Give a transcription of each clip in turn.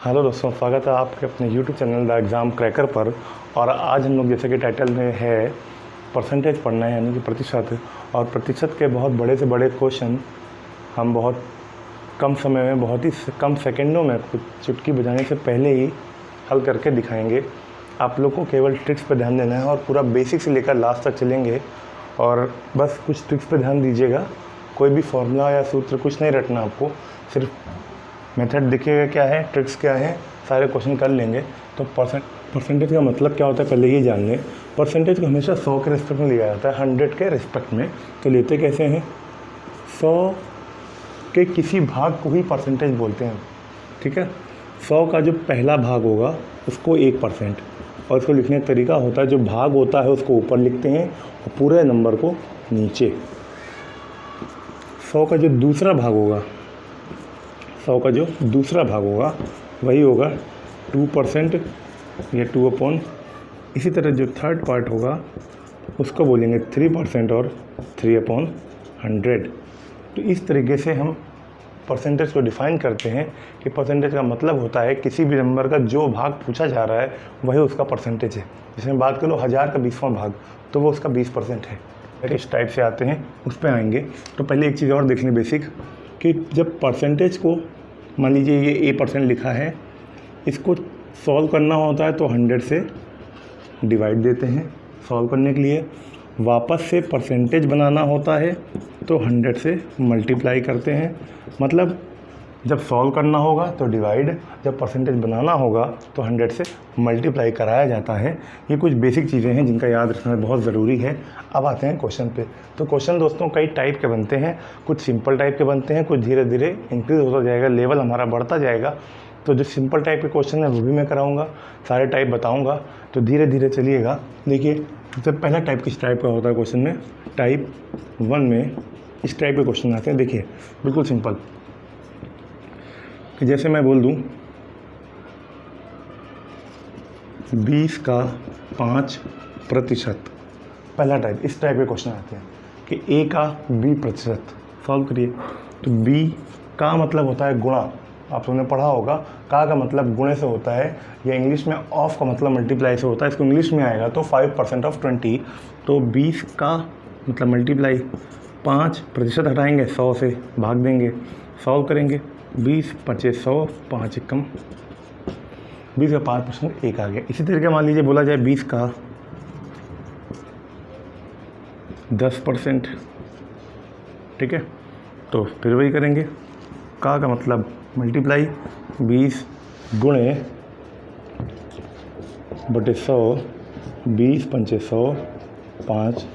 Hello दोस्तों, स्वागत है आपके अपने YouTube channel the exam cracker पर। और आज हम लोग जैसे कि टाइटल में है परसेंटेज पढ़ना है, यानी कि प्रतिशत। और प्रतिशत के बहुत बड़े से बड़े क्वेश्चन हम बहुत कम समय में, बहुत ही कम सेकंडों में, कुछ चुटकी बजाने से पहले ही हल करके दिखाएंगे। आप लोग को केवल ट्रिक्स पर ध्यान देना है और पूरा बेसिक से लेकर लास्ट तक चलेंगे। और बस कुछ ट्रिक्स पर ध्यान दीजिएगा, कोई भी फॉर्मूला या सूत्र कुछ नहीं रटना आपको, सिर्फ मेथड देखिएगा क्या है, ट्रिक्स क्या है, सारे क्वेश्चन कर लेंगे। तो परसेंटेज का मतलब क्या होता है पहले ये जान लें। परसेंटेज को हमेशा 100 के रिस्पेक्ट में लिया जाता है, 100 के रिस्पेक्ट में। तो लेते कैसे हैं, 100 के किसी भाग को ही परसेंटेज बोलते हैं, ठीक है। 100 का जो पहला भाग होगा उसको 1%, और इसको लिखने का तरीका होता है, जो भाग होता है उसको ऊपर लिखते हैं और पूरे नंबर को नीचे। 100 का जो दूसरा भाग होगा, 100 का जो दूसरा भाग होगा वही होगा 2% या 2/। इसी तरह जो थर्ड पार्ट होगा उसको बोलेंगे 3% और 3/100। तो इस तरीके से हम परसेंटेज को डिफ़ाइन करते हैं कि परसेंटेज का मतलब होता है किसी भी नंबर का जो भाग पूछा जा रहा है वही उसका परसेंटेज है। जिसमें बात कर लो 1000 का 20वां भाग, तो वो उसका 20% है। किस टाइप से आते हैं उस पर आएंगे। तो पहले एक चीज़ और देख लें बेसिक, कि जब परसेंटेज को मान लीजिए ये A% लिखा है, इसको सॉल्व करना होता है तो 100 से डिवाइड देते हैं। सॉल्व करने के लिए वापस से परसेंटेज बनाना होता है तो 100 से मल्टीप्लाई करते हैं। मतलब जब सॉल्व करना होगा तो डिवाइड, जब परसेंटेज बनाना होगा तो 100 से मल्टीप्लाई कराया जाता है। ये कुछ बेसिक चीज़ें हैं जिनका याद रखना बहुत ज़रूरी है। अब आते हैं क्वेश्चन पे। तो क्वेश्चन दोस्तों कई टाइप के बनते हैं, कुछ सिंपल टाइप के बनते हैं, कुछ धीरे धीरे इंक्रीज़ होता जाएगा, लेवल हमारा बढ़ता जाएगा। तो जो सिंपल टाइप के क्वेश्चन है वो भी मैं कराऊँगा, सारे टाइप बताऊँगा, तो धीरे धीरे चलिएगा। देखिए सबसे पहला टाइप किस टाइप का होता है क्वेश्चन में, टाइप 1 में इस टाइप के क्वेश्चन आते हैं। देखिए बिल्कुल सिंपल, कि जैसे मैं बोल दूं 20 का 5%, पहला टाइप। इस टाइप के क्वेश्चन आते हैं कि A का 20%। सॉल्व करिए। तो B का मतलब होता है गुणा, आप सबने पढ़ा होगा। का मतलब गुणे से होता है, या इंग्लिश में ऑफ का मतलब मल्टीप्लाई से होता है। इसको इंग्लिश में आएगा तो 5% ऑफ 20। तो 20 का मतलब मल्टीप्लाई, 5% हटाएंगे, 100 से भाग देंगे, सॉल्व करेंगे। 20 25 100, 5 एकम 20 का 5% 1 आ गया। इसी तरीके मान लीजिए बोला जाए 20 का 10%, ठीक है। तो फिर वही करेंगे, का मतलब मल्टीप्लाई 20 गुणे बटे 100, 20 पंचे 100, 5,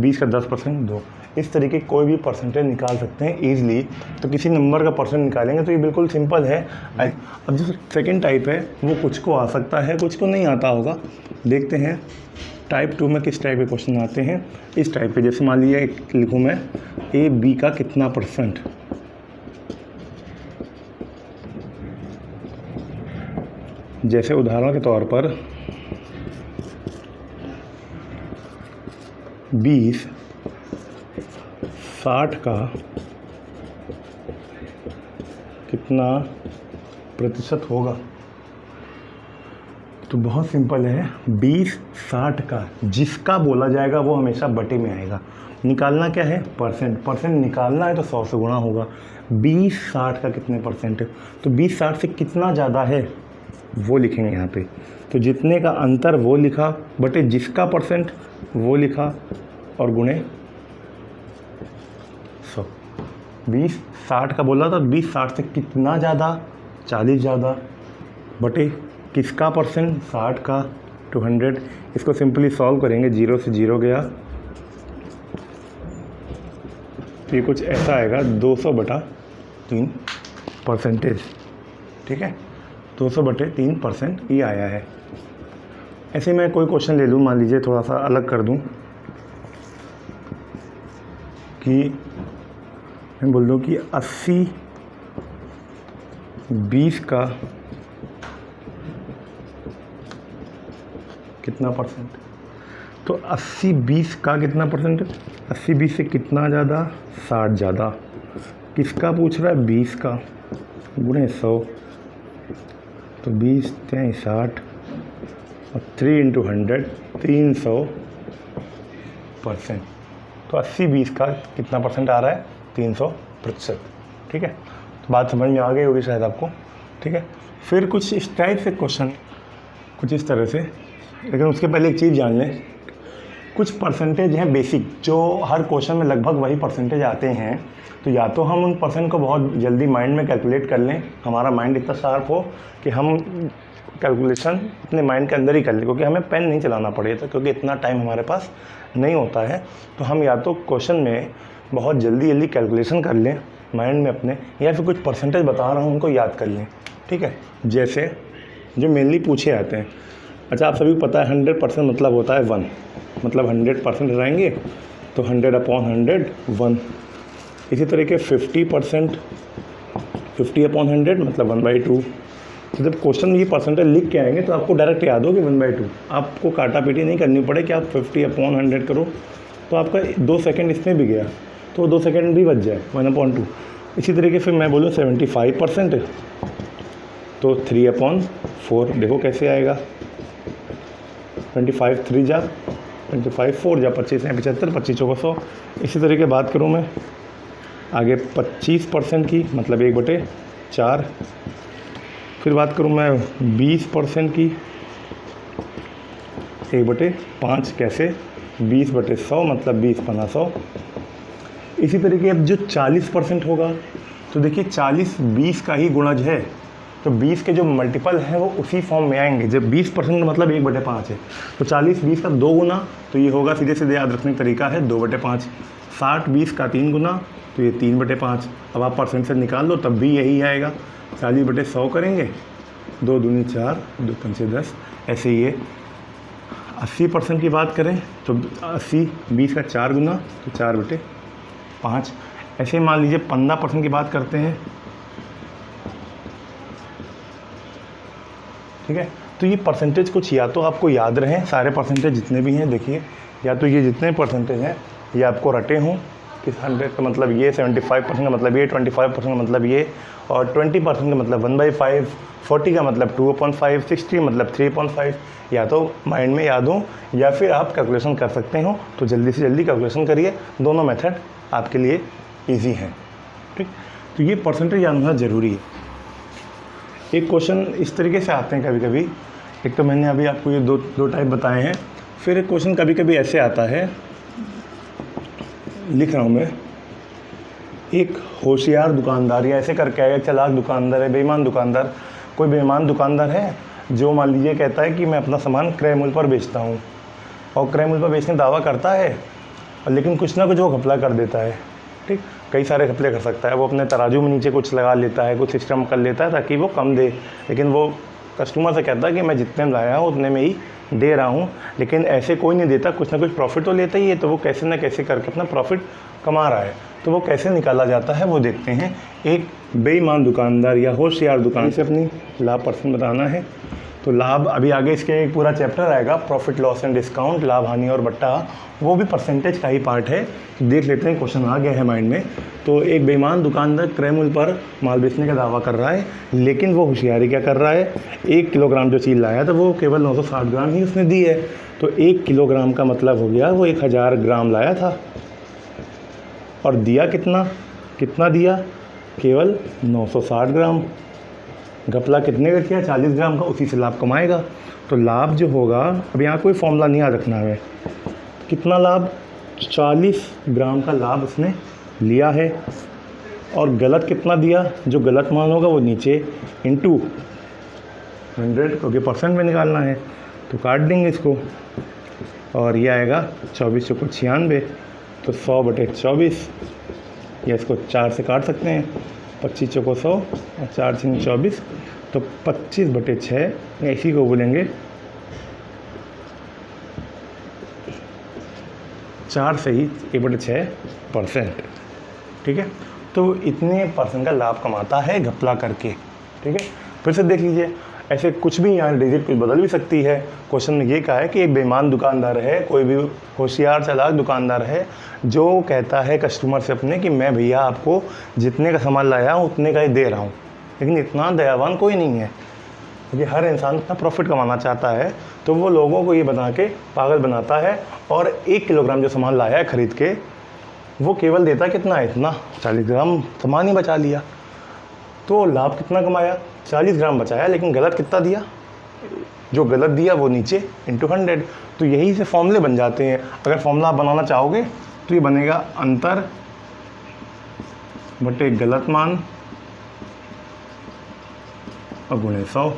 20 का 10% 2। इस तरीके कोई भी परसेंटेज निकाल सकते हैं ईजिली। तो किसी नंबर का परसेंट निकालेंगे तो ये बिल्कुल सिंपल है। अब जो सेकंड टाइप है वो कुछ को आ सकता है, कुछ को नहीं आता होगा। देखते हैं टाइप 2 में किस टाइप के क्वेश्चन आते हैं। इस टाइप पे जैसे मान लीजिए लिखूँ मैं AB का कितना %। जैसे उदाहरण के तौर पर 20 60 का कितना प्रतिशत होगा। तो बहुत सिंपल है, 20 60 का जिसका बोला जाएगा वो हमेशा बटे में आएगा। निकालना क्या है, परसेंट निकालना है तो 100 से गुणा होगा। 20 60 का कितने %, तो 20 60 से कितना ज़्यादा है वो लिखेंगे यहाँ पे। तो जितने का अंतर वो लिखा, बटे जिसका % वो लिखा, और गुणे 100। 20 60 का बोला था, 20 60 से कितना ज़्यादा, 40 ज़्यादा, बटे किसका %, 60 का, 200। इसको सिंपली सॉल्व करेंगे, 0 से 0 गया तो ये कुछ ऐसा आएगा, 200/3 %, ठीक है। 200/3% ये आया है। ऐसे मैं कोई क्वेश्चन ले लूँ, मान लीजिए थोड़ा सा अलग कर दूँ, कि मैं बोल दूँ कि 80 20 का कितना %। तो 80 20 का कितना %, 80 20 से कितना ज़्यादा, 60 ज़्यादा। किसका पूछ रहा है, 20 का, गुणे 100, तो 20 3 60 और 3 × 100 300%। तो 80-20 का कितना परसेंट आ रहा है? 300%। ठीक है, तो बात समझ में आ गई होगी शायद आपको। ठीक है, फिर कुछ इस टाइप से क्वेश्चन, कुछ इस तरह से, लेकिन उसके पहले एक चीज़ जान लें, कुछ परसेंटेज हैं बेसिक जो हर क्वेश्चन में लगभग वही परसेंटेज आते हैं। तो या तो हम उन परसेंट को बहुत जल्दी माइंड में कैलकुलेट कर लें, हमारा माइंड इतना शार्प हो कि हम कैलकुलेशन अपने माइंड के अंदर ही कर लें, क्योंकि हमें पेन नहीं चलाना पड़ेगा, क्योंकि इतना टाइम हमारे पास नहीं होता है। तो हम या तो क्वेश्चन में बहुत जल्दी कैलकुलेशन कर लें माइंड में अपने, या फिर कुछ परसेंटेज बता रहा हूँ उनको याद कर लें। ठीक है, जैसे जो मेनली पूछे आते हैं। अच्छा, आप सभी को पता है 100% मतलब होता है 1, मतलब 100% लगाएंगे तो 100/100 1। इसी तरीके 50% 50/100 मतलब 1/2। तो जब क्वेश्चन में ये परसेंटेज लिख के आएंगे तो आपको डायरेक्ट याद हो कि 1/2, आपको काटा पीटी नहीं करनी पड़े कि आप 50/100 करो, तो आपका 2 सेकेंड इसमें भी गया, तो 2 सेकेंड भी बच जाए 1/2। इसी तरीके से मैं बोलूँ 75%, तो 3/4। देखो कैसे आएगा, 25 3 जा 25 4 जा 25 है 75, 25 चौका 100। इसी तरीके बात करूँ मैं आगे 25% की, मतलब 1/4। फिर बात करूँ मैं 20% की, 1/5। कैसे? 20/100 मतलब 20×100। इसी तरीके अब जो 40% होगा, तो देखिए 40 20 का ही गुणज है, तो 20 के जो मल्टीपल हैं वो उसी फॉर्म में आएंगे। जब 20% मतलब 1/5 है, तो 40 20 का 2 गुना, तो ये होगा, सीधे सीधे याद रखने का तरीका है 2/5। 60 20 का 3 गुना, तो ये 3/5। अब आप परसेंट से निकाल लो तब भी यही आएगा। 40/100 करेंगे, 2 दूनी 4, 2 पंचे 10। ऐसे ये 80% की बात करें तो 80 20 का 4 गुना, तो 4/5। ऐसे मान लीजिए 15% की बात करते हैं। ठीक है, तो ये परसेंटेज कुछ या तो आपको याद रहें, सारे परसेंटेज जितने भी हैं, देखिए, या तो ये जितने परसेंटेज हैं ये आपको रटे हों कि 100 का मतलब ये, 75% का मतलब ये, 25% का मतलब ये, और 20% का मतलब 1/5, 40 का मतलब 2/5, 60 मतलब 3/5, या तो माइंड में याद हो या फिर आप कैलकुलेशन कर सकते हो। तो जल्दी से जल्दी कैलकुलेशन करिए, दोनों मेथड आपके लिए ईजी हैं। ठीक, तो ये परसेंटेज याद होना ज़रूरी है। एक क्वेश्चन इस तरीके से आते हैं कभी कभी, एक तो मैंने अभी आपको ये दो टाइप बताए हैं। फिर एक क्वेश्चन कभी कभी ऐसे आता है, लिख रहा हूँ मैं, एक होशियार दुकानदार, या ऐसे करके आएगा, चालाक दुकानदार है, बेईमान दुकानदार। कोई बेईमान दुकानदार है जो मान लीजिए कहता है कि मैं अपना सामान क्रय मूल्य पर बेचता हूँ, और क्रय मूल्य पर बेचने का दावा करता है, लेकिन कुछ ना कुछ वो घपला कर देता है। ठीक, कई सारे घपले कर सकता है वो, अपने तराजू में नीचे कुछ लगा लेता है, कुछ सिस्टम कर लेता है ताकि वो कम दे, लेकिन वो कस्टमर से कहता है कि मैं जितने में लाया हूँ उतने में ही दे रहा हूँ, लेकिन ऐसे कोई नहीं देता, कुछ ना कुछ प्रॉफिट तो लेता ही है। तो वो कैसे ना कैसे करके अपना प्रॉफिट कमा रहा है, तो वो कैसे निकाला जाता है वो देखते हैं। एक बेईमान दुकानदार या होशियार दुकान से अपनी लाभ परसेंट बताना है। तो लाभ, अभी आगे इसके एक पूरा चैप्टर आएगा, प्रॉफिट लॉस एंड डिस्काउंट, लाभ हानि और बट्टा, वो भी परसेंटेज का ही पार्ट है। देख लेते हैं, क्वेश्चन आ गया है माइंड में। तो एक बेईमान दुकानदार क्रय मूल्य पर माल बेचने का दावा कर रहा है, लेकिन वो होशियारी क्या कर रहा है, 1 किलोग्राम जो चीज़ लाया था वो केवल 960 ग्राम ही उसने दी है। तो 1 किलोग्राम का मतलब हो गया वो 1000 ग्राम लाया था, और दिया कितना दिया, केवल 960 ग्राम। घपला कितने का किया, 40 ग्राम का, उसी से लाभ कमाएगा। तो लाभ जो होगा, अब यहाँ कोई फॉर्मूला नहीं याद रखना है, कितना लाभ, 40 ग्राम का लाभ उसने लिया है। और गलत कितना दिया, जो गलत मान होगा वो नीचे इंटू 100, क्योंकि परसेंट में निकालना है, तो काट देंगे इसको, और ये आएगा 24 को 96, तो 100/24, या इसको 4 से काट सकते हैं, 25 को 100 और 4 से 24, तो 25/6, या इसी को बोलेंगे 4 से ही 1/6%। ठीक है, तो इतने परसेंट का लाभ कमाता है घपला करके। ठीक है, फिर से देख लीजिए, ऐसे कुछ भी यहाँ डिजिट कुछ बदल भी सकती है। क्वेश्चन में ये कहा है कि एक बेईमान दुकानदार है, कोई भी होशियार चालाक दुकानदार है जो कहता है कस्टमर से अपने कि मैं भैया आपको जितने का सामान लाया हूँ उतने का ही दे रहा हूँ, लेकिन इतना दयावान कोई नहीं है, क्योंकि हर इंसान इतना प्रॉफिट कमाना चाहता है, तो वो लोगों को ये बना के पागल बनाता है, और 1 किलोग्राम जो सामान लाया है खरीद के, वो केवल देता कितना, इतना 40 ग्राम सामान ही बचा लिया। तो लाभ कितना कमाया, 40 ग्राम बचाया, लेकिन गलत कितना दिया, जो गलत दिया वो नीचे इंटू 100। तो यही से फॉर्मूले बन जाते हैं। अगर फॉर्मूला आप बनाना चाहोगे तो ये बनेगा अंतर बटे गलत मान और गुणे 100।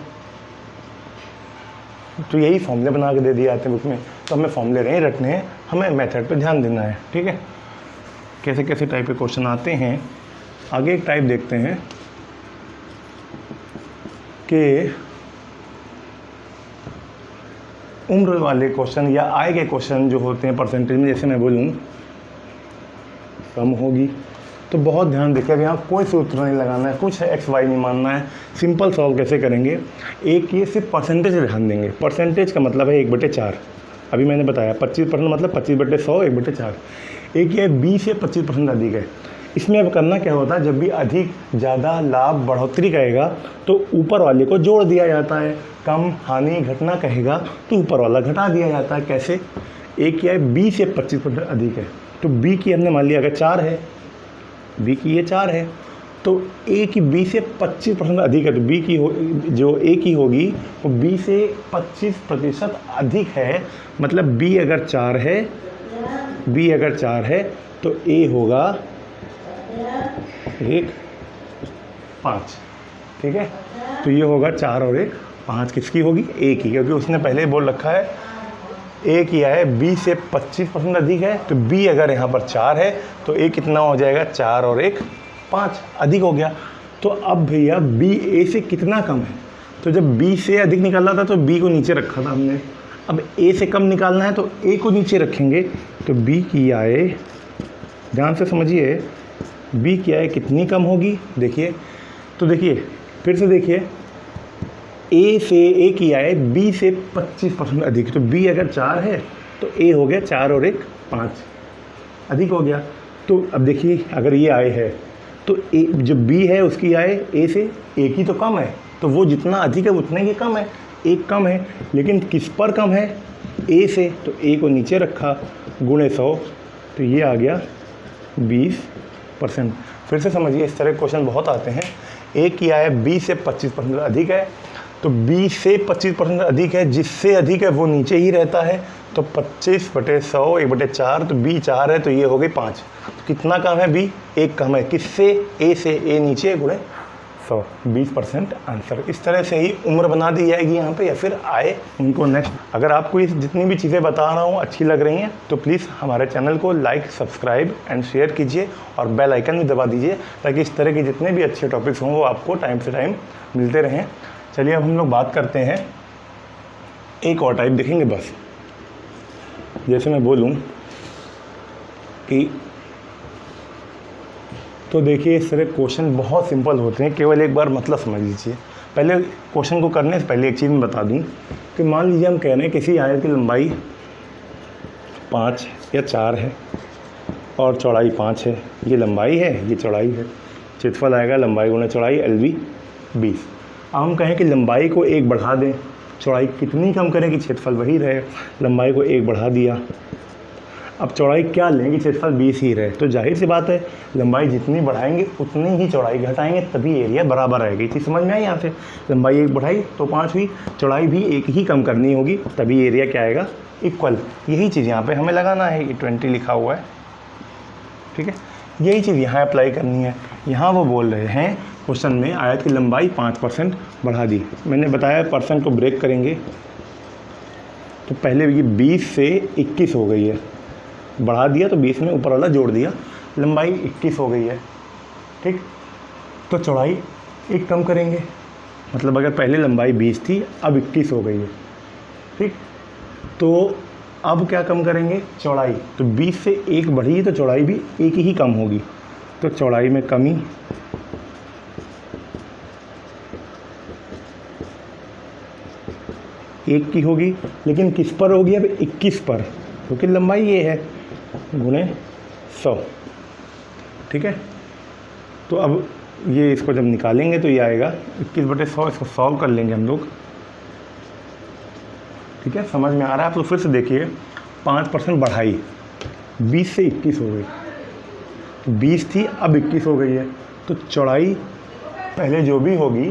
तो यही फॉर्मूले बना के दे दिए जाते हैं बुक में। तो हमें फॉर्मूले नहीं रखने हैं, हमें मेथड पे ध्यान देना है, ठीक है। कैसे कैसे टाइप के क्वेश्चन आते हैं, आगे एक टाइप देखते हैं कि उम्र वाले क्वेश्चन या आय के क्वेश्चन जो होते हैं परसेंटेज में, जैसे मैं बोलूँ कम होगी, तो बहुत ध्यान देखिए। अब यहाँ कोई सूत्र नहीं लगाना है, कुछ एक्स वाई नहीं मानना है, सिंपल सॉल्व कैसे करेंगे। एक ये सिर्फ परसेंटेज ध्यान देंगे। परसेंटेज का मतलब है 1/4। अभी मैंने बताया 25% मतलब 25/100 1/4। एक ये 20 से 25% अधिक है। इसमें अब करना क्या होता है, जब भी अधिक ज़्यादा लाभ बढ़ोतरी कहेगा तो ऊपर वाले को जोड़ दिया जाता है, कम हानि घटना कहेगा तो ऊपर वाला घटा दिया जाता है। कैसे, एक क्या है 20 से 25% अधिक है, तो बी की हमने मान लिया अगर 4 है, बी की ये 4 है, तो ए की 20 से 25% अधिक है, तो बी की जो ए की होगी वो 20 से 25% अधिक है। मतलब बी अगर 4 है, बी अगर 4 है तो ए होगा 1 5, ठीक है। तो ये होगा 4 और 1 5, किसकी होगी, ए की, क्योंकि उसने पहले बोल रखा है ए किया है 20 से 25% अधिक है, तो बी अगर यहाँ पर 4 है तो ए कितना हो जाएगा, 4 और 1 5 अधिक हो गया। तो अब भैया बी ए से कितना कम है, तो जब बी से अधिक निकालना था तो बी को नीचे रखा था हमने, अब ए से कम निकालना है तो ए को नीचे रखेंगे। तो बी की आय, ध्यान से समझिए, बी की आय कितनी कम होगी, देखिए। तो देखिए फिर से देखिए, ए से ए की आय बी से 25% अधिक, तो बी अगर 4 है तो ए हो गया 4 और 1 5 अधिक हो गया। तो अब देखिए अगर ये आय है तो ए जो बी है उसकी आय ए से 1 ही तो कम है, तो वो जितना अधिक है उतना ही कम है, 1 कम है। लेकिन किस पर कम है, ए से, तो ए को नीचे रखा गुणे 100, तो ये आ गया 20%। फिर से समझिए, इस तरह क्वेश्चन बहुत आते हैं। ए की आय 20 से 25% अधिक है, तो 20 से 25% अधिक है, जिससे अधिक है वो नीचे ही रहता है, तो 25/100 1/4, तो बी 4 है तो ये हो गई 5। तो कितना कम है, बी 1 कम है, किससे, ए से, ए नीचे गुणे 100, 20% आंसर। इस तरह से ही उम्र बना दी जाएगी यहाँ पे, या फिर आए उनको नेक्स्ट। अगर आपको इस जितनी भी चीज़ें बता रहा हूँ अच्छी लग रही हैं तो प्लीज़ हमारे चैनल को लाइक, सब्सक्राइब एंड शेयर कीजिए, और बेल आइकन भी दबा दीजिए, ताकि इस तरह के जितने भी अच्छे टॉपिक्स हों वो आपको टाइम से टाइम मिलते रहें। चलिए अब हम लोग बात करते हैं, एक और टाइप देखेंगे बस। जैसे मैं बोलूं कि, तो देखिए इस तरह क्वेश्चन बहुत सिंपल होते हैं, केवल एक बार मतलब समझ लीजिए। पहले क्वेश्चन को करने से पहले एक चीज़ मैं बता दूं कि मान लीजिए हम कह रहे हैं किसी आयत की लंबाई 5 या 4 है और चौड़ाई 5 है, ये लंबाई है, ये चौड़ाई है। क्षेत्रफल आएगा लंबाई गुना चौड़ाई LV 20। अब हम कहें कि लंबाई को 1 बढ़ा दें, चौड़ाई कितनी कम करें कि क्षेत्रफल वही रहे, लंबाई को 1 बढ़ा दिया। अब चौड़ाई क्या लेंगे, क्षेत्रफल 20 ही रहे, तो जाहिर सी बात है लंबाई जितनी बढ़ाएंगे उतनी ही चौड़ाई घटाएंगे, तभी एरिया बराबर रहेगी। चीज़ समझ में आई यहाँ से, लंबाई 1 बढ़ाई तो 5 हुई, चौड़ाई भी 1 ही कम करनी होगी, तभी एरिया क्या आएगा, इक्वल। यही चीज़ यहाँ पे हमें लगाना है, ये 20 लिखा हुआ है, ठीक है। यही चीज़ यहाँ अप्लाई करनी है। यहाँ वो बोल रहे हैं क्वेश्चन में आयत की लंबाई 5% बढ़ा दी। मैंने बताया परसेंट को ब्रेक करेंगे, तो पहले ये 20 से 21 हो गई है, बढ़ा दिया तो 20 में ऊपर वाला जोड़ दिया, लंबाई 21 हो गई है, ठीक। तो चौड़ाई 1 कम करेंगे, मतलब अगर पहले लंबाई 20 थी अब 21 हो गई है, ठीक। तो अब क्या कम करेंगे, चौड़ाई, तो 20 से 1 बढ़ी है तो चौड़ाई भी 1 ही कम होगी, तो चौड़ाई में कमी, एक की होगी, लेकिन किस पर होगी, अब 21 पर, क्योंकि लंबाई ये है, गुणे 100, ठीक है। तो अब ये इसको जब निकालेंगे तो ये आएगा 21/100। इसको सॉल्व कर लेंगे हम लोग, ठीक है। समझ में आ रहा है आप तो फिर से देखिए, 5% बढ़ाई, 20 से 21 हो गई, 20 थी अब 21 हो गई है। तो चौड़ाई पहले जो भी होगी,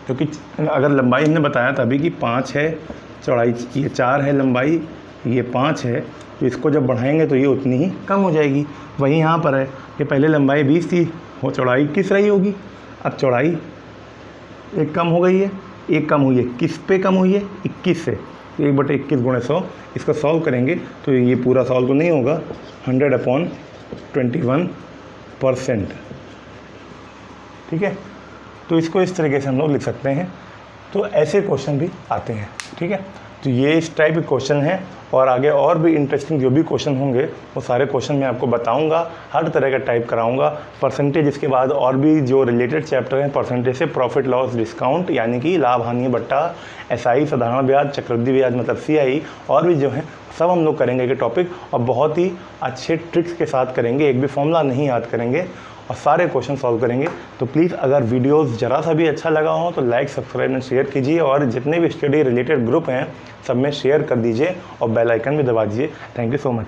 क्योंकि अगर लंबाई हमने बताया था अभी कि 5 है, चौड़ाई ये 4 है, लंबाई ये 5 है, तो इसको जब बढ़ाएंगे तो ये उतनी ही कम हो जाएगी। वही यहाँ पर है कि पहले लंबाई 20 थी, वो चौड़ाई 21 रही होगी, अब चौड़ाई एक कम हो गई है, एक कम हुई है, किस पे कम हुई है? 21 से। 1/21 × 100, इसको सॉल्व करेंगे तो ये पूरा सॉल्व तो नहीं होगा, 100/21%, ठीक है। तो इसको इस तरीके से हम लोग लिख सकते हैं। तो ऐसे क्वेश्चन भी आते हैं, ठीक है। तो ये इस टाइप के क्वेश्चन हैं, और आगे और भी इंटरेस्टिंग जो भी क्वेश्चन होंगे वो सारे क्वेश्चन मैं आपको बताऊंगा, हर तरह का टाइप कराऊंगा। परसेंटेज, इसके बाद और भी जो रिलेटेड चैप्टर हैं परसेंटेज से, प्रॉफिट लॉस डिस्काउंट यानी कि लाभ हानि बट्टा, एसआई साधारण ब्याज, चक्रवृद्धि ब्याज मतलब सीआई, और भी जो है सब हम लोग करेंगे ये टॉपिक, और बहुत ही अच्छे ट्रिक्स के साथ करेंगे, एक भी फॉर्मूला नहीं याद करेंगे और सारे क्वेश्चन सॉल्व करेंगे। तो प्लीज़ अगर वीडियोस ज़रा सा भी अच्छा लगा हो तो लाइक, सब्सक्राइब एंड शेयर कीजिए, और जितने भी स्टडी रिलेटेड ग्रुप हैं सब में शेयर कर दीजिए और बेल आइकन भी दबा दीजिए। Thank you so much.